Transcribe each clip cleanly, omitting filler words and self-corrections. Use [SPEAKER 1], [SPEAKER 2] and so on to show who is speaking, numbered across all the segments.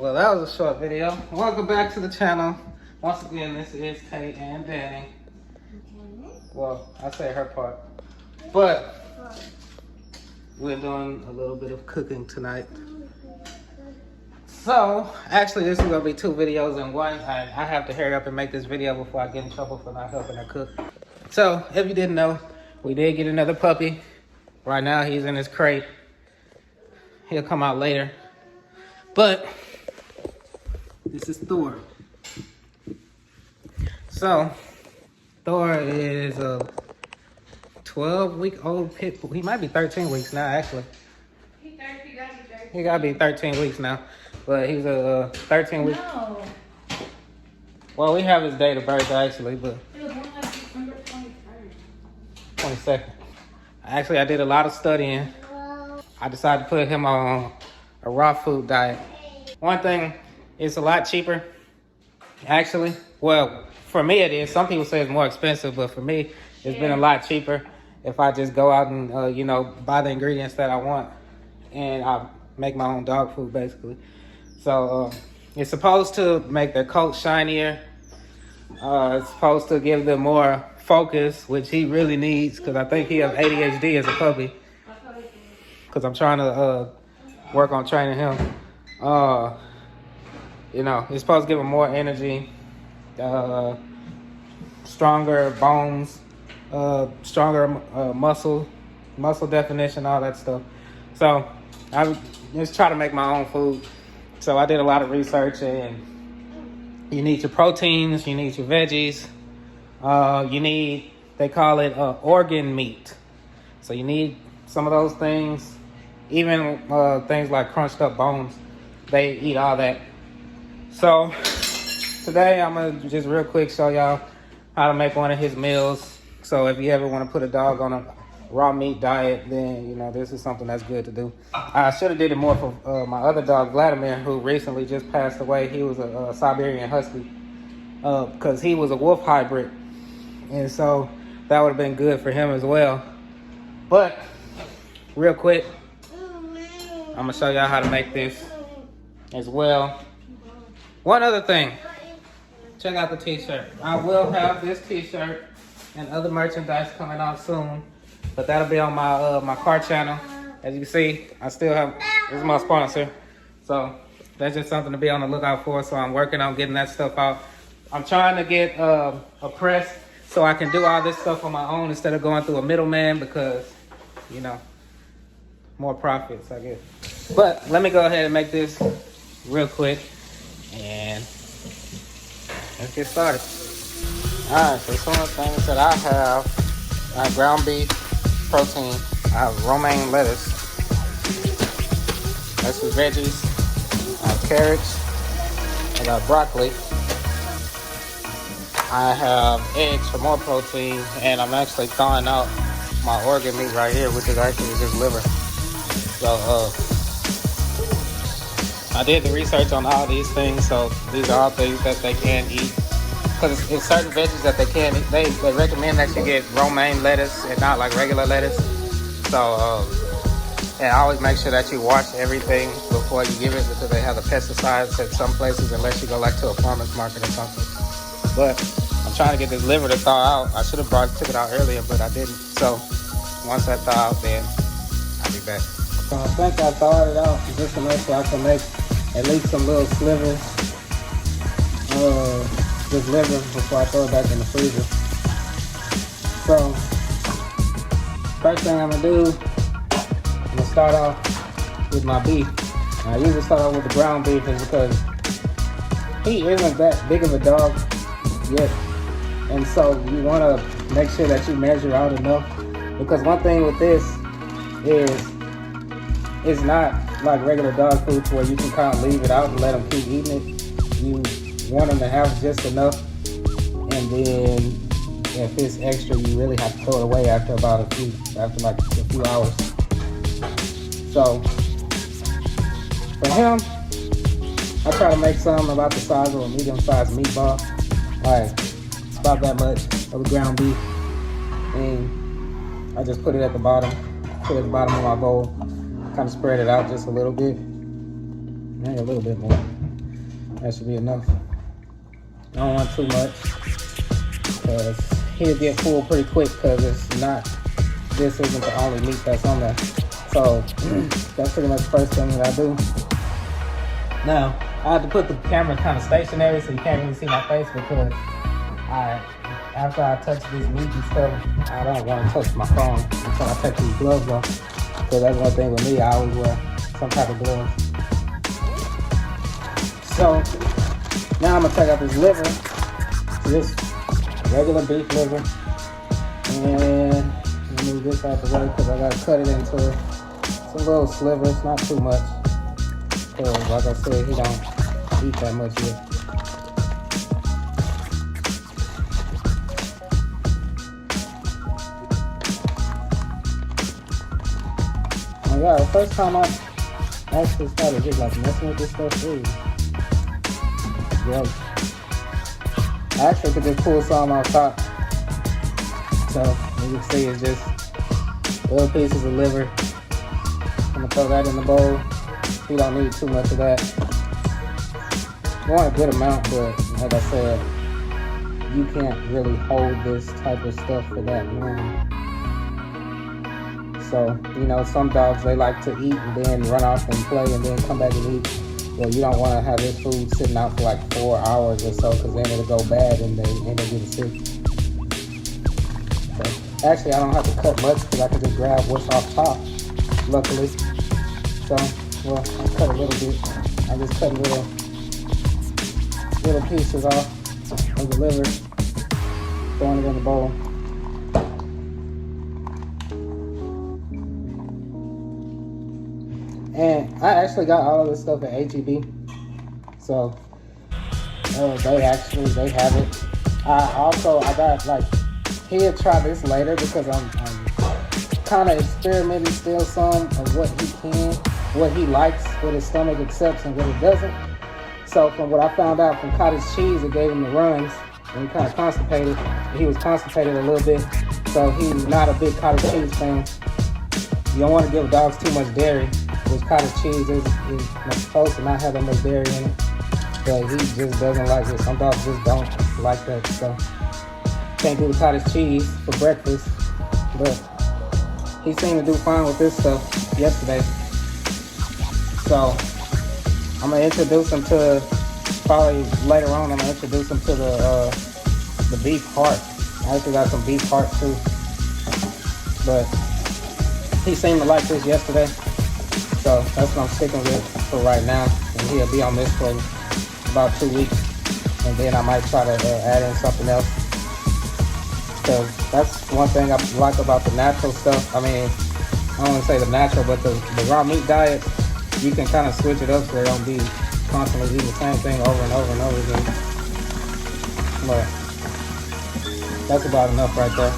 [SPEAKER 1] Well, that was a short video. Welcome back to the channel. Once again, this is Kate and Danny. Well, I say her part. But we're doing a little bit of cooking tonight. So, actually, this is going to be two videos in one. I have to hurry up and make this video before I get in trouble for not helping her cook. So, if you didn't know, we did get another puppy. Right now, he's in his crate. He'll come out later. But this is Thor. So, Thor is a 12-week-old pit bull. He might be 13 weeks now, actually. He gotta be 13 weeks now. But he's a 13 week.
[SPEAKER 2] No.
[SPEAKER 1] Well, we have his date of birth, actually, but
[SPEAKER 2] It was born like December 21st.
[SPEAKER 1] 22nd. Actually, I did a lot of studying. I decided to put him on a raw food diet. One thing, it's a lot cheaper, actually. Well, for me it is. Some people say it's more expensive, but for me, it's been a lot cheaper if I just go out and, buy the ingredients that I want. And I make my own dog food, basically. So, it's supposed to make their coat shinier. It's supposed to give them more focus, which he really needs, because I think he has ADHD as a puppy. Because I'm trying to work on training him. It's supposed to give him more energy, stronger bones, stronger muscle definition, all that stuff. So I just try to make my own food. So I did a lot of research, and you need your proteins, you need your veggies, you need, they call it organ meat. So you need some of those things, even things like crunched up bones, they eat all that. So today I'm gonna just real quick show y'all how to make one of his meals. So if you ever want to put a dog on a raw meat diet, then this is something that's good to do. I should have did it more for my other dog Vladimir, who recently just passed away. He was a Siberian Husky because he was a wolf hybrid, and so that would have been good for him as well. But real quick, I'm gonna show y'all how to make this as well. One other thing, check out the t-shirt. I will have this t-shirt and other merchandise coming out soon, but that'll be on my car channel. As you can see, I still have, this is my sponsor, so that's just something to be on the lookout for. So I'm working on getting that stuff out. I'm trying to get a press so I can do all this stuff on my own instead of going through a middleman, because more profits, I guess. But let me go ahead and make this real quick, and let's get started. All right, so some of the things that I have ground beef protein. I have romaine lettuce. That's the veggies. I have carrots. I got broccoli. I have eggs for more protein, and I'm actually thawing out my organ meat right here, which is actually just liver. So I did the research on all these things, so these are all things that they can eat. Because it's certain veggies that they can't eat. They recommend that you get romaine lettuce and not like regular lettuce. So, and always make sure that you wash everything before you give it, because they have the pesticides at some places, unless you go like to a farmer's market or something. But I'm trying to get this liver to thaw out. I should have took it out earlier, but I didn't. So once that thaw out, then I'll be back. So I think I thawed it out just enough so I can make at least some little slivers. This liver before I throw it back in the freezer. So first thing I'm gonna do, I'm gonna start off with my beef. I usually start off with the ground beef is because he isn't that big of a dog yet, and so you want to make sure that you measure out enough, because one thing with this is it's not like regular dog food where you can kind of leave it out and let them keep eating it. You want them to have just enough, and then if it's extra, you really have to throw it away after like a few hours. So for him, I try to make some about the size of a medium-sized meatball. Like it's about that much of the ground beef, and I just put it at the bottom, of my bowl, kind of spread it out just a little bit, maybe a little bit more. That should be enough. I don't want too much because he'll get full pretty quick because it's not, this isn't the only meat that's on there. So that's pretty much the first thing that I do. Now, I have to put the camera kind of stationary so you can't really see my face because after I touch this meat and stuff, I don't want to touch my phone until I take these gloves off. So that's one thing with me, I always wear some type of gloves. So now I'm gonna take out this liver, this regular beef liver, and move this out the way because I gotta cut it into some little slivers, not too much. Because like I said, he don't eat that much yet. Oh yeah, the first time I actually started just like messing with this stuff, ooh. Gross. I actually could just pull some off top. So you can see it's just little pieces of liver. I'm gonna throw that in the bowl. You don't need too much of that. You want a good amount, but like I said, you can't really hold this type of stuff for that long. So, you know, some dogs, they like to eat and then run off and play and then come back and eat. Well, you don't want to have this food sitting out for like 4 hours or so because then it'll go bad and they end up getting sick. So, actually, I don't have to cut much because I can just grab what's off top, luckily. So, well, I cut a little bit. I just cut little pieces off of the liver, throwing it in the bowl. And I actually got all of this stuff at HEB, so they have it. I got like, he'll try this later because I'm kind of experimenting still some of what he can, what he likes, what his stomach accepts and what it doesn't. So from what I found out from cottage cheese, it gave him the runs and he kind of constipated. He was constipated a little bit, so he's not a big cottage cheese fan. You don't want to give dogs too much dairy, which cottage cheese is supposed to not have that much dairy in it, but he just doesn't like it. Some dogs just don't like that, so can't do the cottage cheese for breakfast. But he seemed to do fine with this stuff yesterday, so I'm gonna introduce him to, probably later on, I'm gonna introduce him to the beef heart. I actually got some beef heart too, but he seemed to like this yesterday. So that's what I'm sticking with for right now. And he'll be on this for about 2 weeks. And then I might try to add in something else. So that's one thing I like about the natural stuff. I mean, I don't want to say the natural, but the raw meat diet, you can kind of switch it up so they don't be constantly eating the same thing over and over and over again. But that's about enough right there.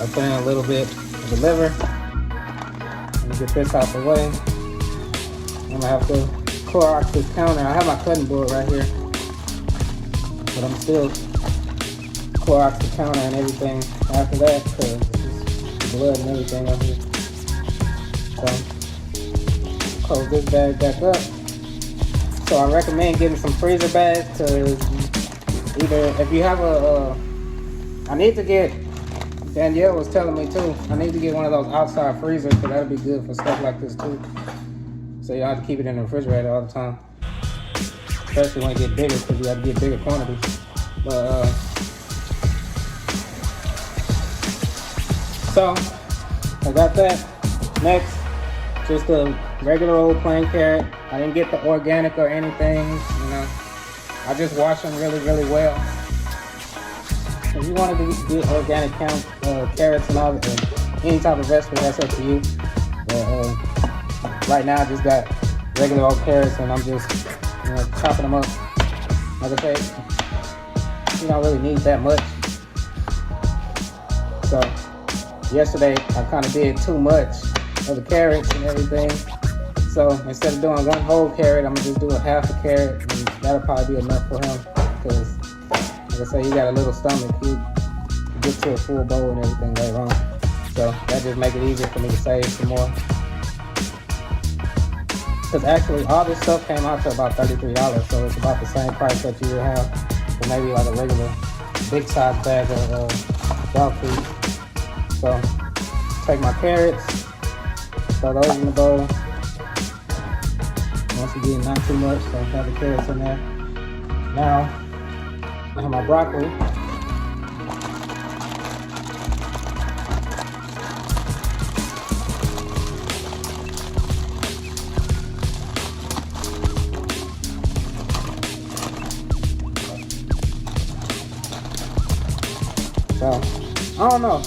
[SPEAKER 1] I put in a little bit of the liver. Let me get this out the way. I'm gonna have to Clorox this counter. I have my cutting board right here, but I'm still Clorox the counter and everything after that because it's blood and everything up here. So close this bag back up. So I recommend getting some freezer bags because either if you have I need to get, Danielle was telling me too, I need to get one of those outside freezers because that'll be good for stuff like this too. So you don't have to keep it in the refrigerator all the time. Especially when you get bigger because you have to get bigger quantities. But, so, I got that. Next, just a regular old plain carrot. I didn't get the organic or anything, you know. I just wash them really, really well. If you wanted to get organic carrots and all, any type of vegetable, that's up to you. Right now, I just got regular old carrots, and I'm just, chopping them up. Like I said, you don't really need that much. So, yesterday, I kind of did too much of the carrots and everything. So, instead of doing one whole carrot, I'm going to just do a half a carrot, and that'll probably be enough for him. Because, like I said, he got a little stomach. He get to a full bowl and everything later on. So, that just make it easier for me to save some more. Because actually all this stuff came out to about $33, so it's about the same price that you would have for maybe like a regular big size bag of dog food. So take my carrots, throw those in the bowl. Once again, not too much, so have the carrots in there. Now I have my broccoli. So, I don't know.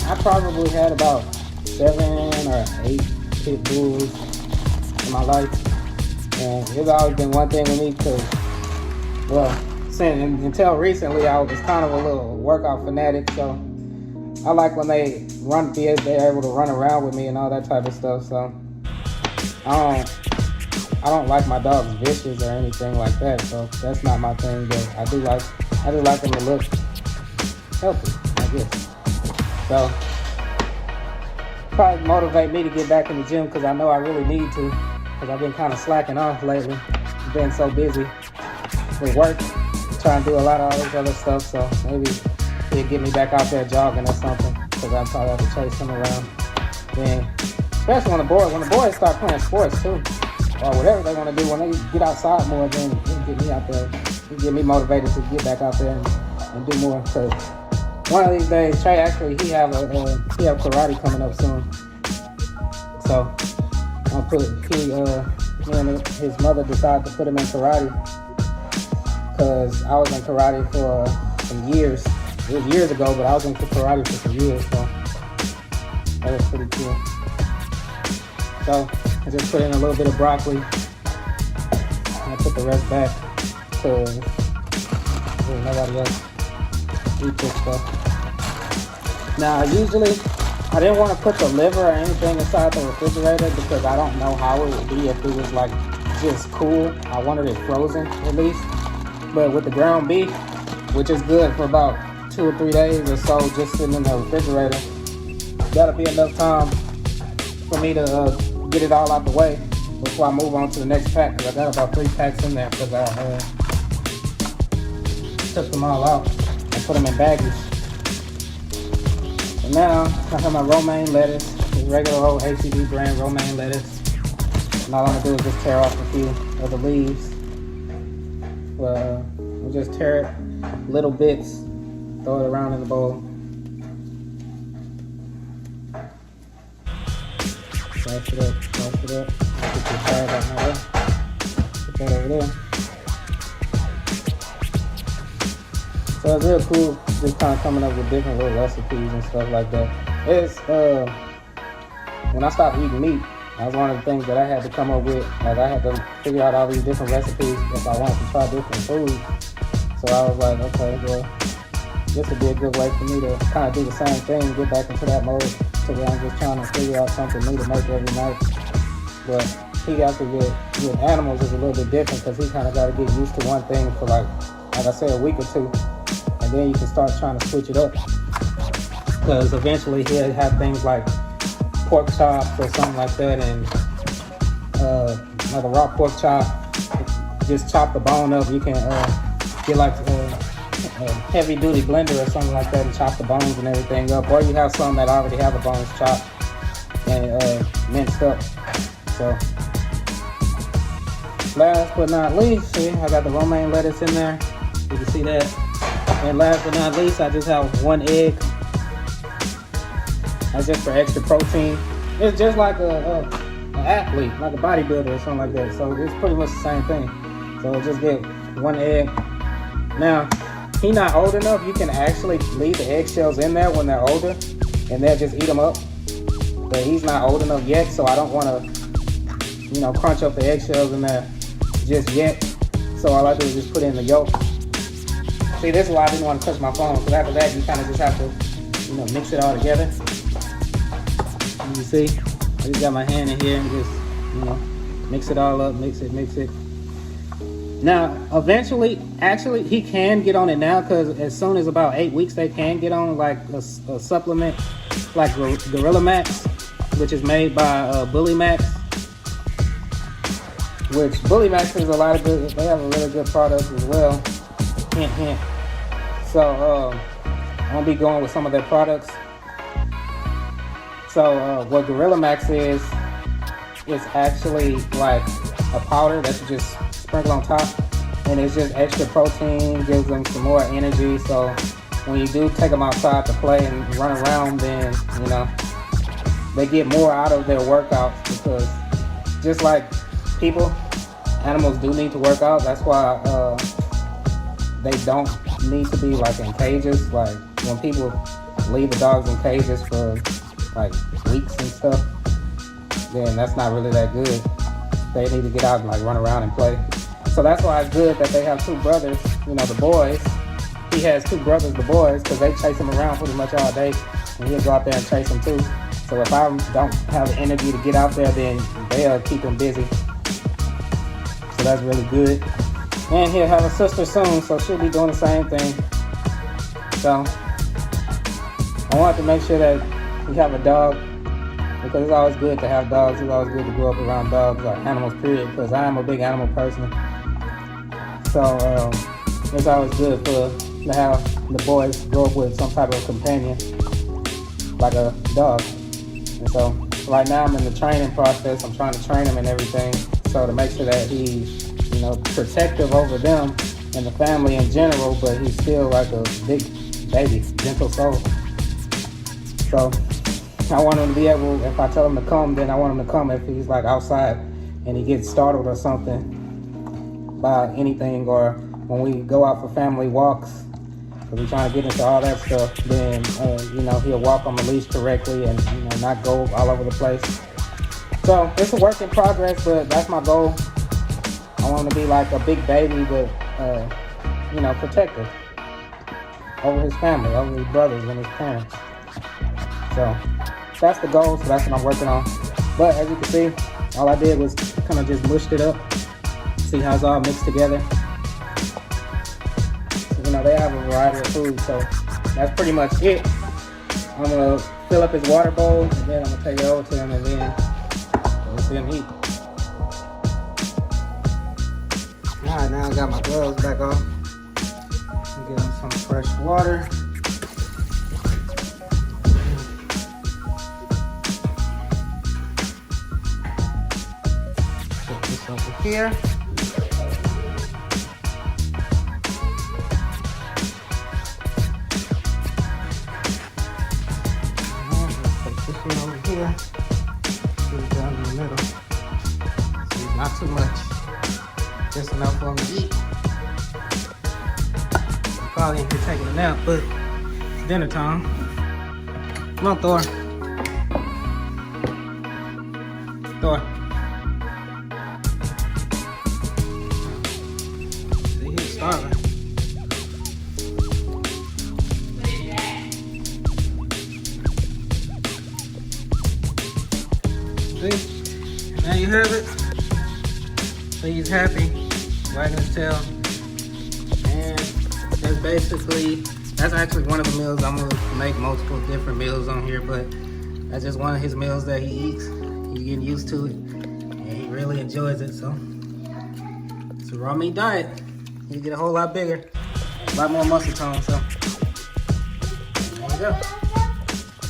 [SPEAKER 1] I probably had about 7 or 8 pit bulls in my life. And it's always been one thing with me because, well, until recently, I was kind of a little workout fanatic. So, I like when they're able to run around with me and all that type of stuff. So, I don't like my dogs vicious or anything like that. So, that's not my thing. But I do like them to look healthy, I guess. So, probably motivate me to get back in the gym because I know I really need to, because I've been kind of slacking off lately. I've been so busy with work, trying to do a lot of all this other stuff. So maybe it'll get me back out there jogging or something, because I probably have to chase them around. Then, especially when the boys start playing sports too, or whatever they want to do, when they get outside more, then it'll get me out there. It'll get me motivated to get back out there and do more. Because one of these days, Trey actually he have karate coming up soon. So me and his mother decided to put him in karate because I was in karate for some years. It was years ago, but I was in karate for some years, so that was pretty cool. So I just put in a little bit of broccoli and I put the rest back because nobody else eat this stuff. Now, usually, I didn't want to put the liver or anything inside the refrigerator because I don't know how it would be if it was like just cool. I wanted it frozen at least. But with the ground beef, which is good for about 2 or 3 days or so, just sitting in the refrigerator, that'll be enough time for me to get it all out the way before I move on to the next pack. Because I got about 3 packs in there because I took them all out and put them in baggies. Now, I have my romaine lettuce, the regular old H-E-B brand romaine lettuce. And all I'm going to do is just tear off a few of the leaves. We'll just tear it little bits, throw it around in the bowl. Slice it up. Get your carrot out my way. Put that over there. So it's real cool just kind of coming up with different little recipes and stuff like that. It's, when I stopped eating meat, that was one of the things that I had to come up with. Like I had to figure out all these different recipes if I wanted to try different foods. So I was like, okay, well, this would be a good way for me to kind of do the same thing, get back into that mode to where I'm just trying to figure out something new to make every night. But he got to with animals is a little bit different because he kind of got to get used to one thing for like I said, a week or two. And then you can start trying to switch it up. Because eventually he'll have things like pork chops or something like that, and like a raw pork chop, just chop the bone up. You can get like a heavy duty blender or something like that and chop the bones and everything up. Or you have some that already have the bones chopped and minced up. So last but not least, see, I got the romaine lettuce in there. You can see that. And last but not least, I just have 1 egg. That's just for extra protein. It's just like an athlete, like a bodybuilder or something like that. So it's pretty much the same thing. So just get 1 egg. Now, he's not old enough. You can actually leave the eggshells in there when they're older, and they'll just eat them up. But he's not old enough yet, so I don't want to, crunch up the eggshells in there just yet. So all I do is just put in the yolk. See, this is why I didn't want to touch my phone, because after that, you kind of just have to, mix it all together. You see, I just got my hand in here and just, mix it all up, mix it. Now, eventually, actually, he can get on it now, because as soon as about 8 weeks, they can get on like a supplement, like Gorilla Max, which is made by Bully Max. which Bully Max is a lot of good. They have a really good product as well. Hint, hint. So I'm gonna be going with some of their products. So what Gorilla Max is actually like a powder that you just sprinkle on top, and it's just extra protein, gives them some more energy. So when you do take them outside to play and run around, then you know they get more out of their workouts, because just like people, animals do need to work out. That's why they don't need to be like in cages. Like when people leave the dogs in cages for like weeks and stuff, then that's not really that good. They need to get out and like run around and play. So that's why it's good that they have two brothers, you know, the boys. He has two brothers, the boys, because they chase him around pretty much all day, and he'll go out there and chase them too. So if I don't have the energy to get out there, then they'll keep him busy. So that's really good. And he'll have a sister soon, so she'll be doing the same thing. So I want to make sure that we have a dog, because it's always good to have dogs. It's always good to grow up around dogs or animals, period, because I am a big animal person. So it's always good to have the boys grow up with some type of companion, like a dog. And so right now I'm in the training process. I'm trying to train him and everything, so to make sure that he's, you know, protective over them and the family in general, but he's still like a big baby, gentle soul. So I want him to be able, if I tell him to come, then I want him to come if he's like outside and he gets startled or something by anything, or when we go out for family walks, because we're trying to get into all that stuff, then you know, he'll walk on the leash correctly and, you know, not go all over the place. So it's a work in progress, but that's my goal. I want him to be like a big baby, but you know, protective over his family, over his brothers and his parents. So that's the goal. So that's what I'm working on. But as you can see, all I did was kind of just mushed it up, see how it's all mixed together. So, you know, they have a variety of food, so that's pretty much it. I'm gonna fill up his water bowl, and then I'm gonna take it over to him, and then we'll see him eat. All right, now I got my gloves back on. Get him some fresh water. Put this over here. Put this one over here. Put it down in the middle. See, not too much. Just enough for him to eat. I'm probably in here taking a nap, but it's dinner time. Come on, Thor. Thor. See, he's starving. See? Now you have it. So he's happy, wagging his tail, and that's actually one of the meals. I'm gonna make multiple different meals on here, but that's just one of his meals that he eats. He's getting used to it, and he really enjoys it. So it's a raw meat diet. He get a whole lot bigger, a lot more muscle tone. So there you go.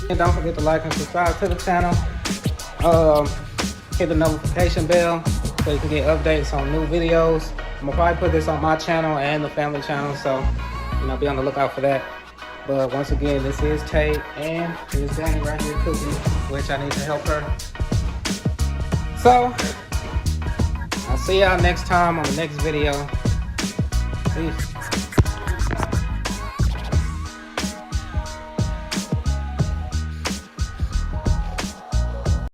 [SPEAKER 1] And don't forget to like and subscribe to the channel. Hit the notification bell so you can get updates on new videos. I'm gonna probably put this on my channel and the family channel, so you know, be on the lookout for that. But once again, this is Tate, and here's Danny right here cooking, which I need to help her. So I'll see y'all next time on the next video. Peace.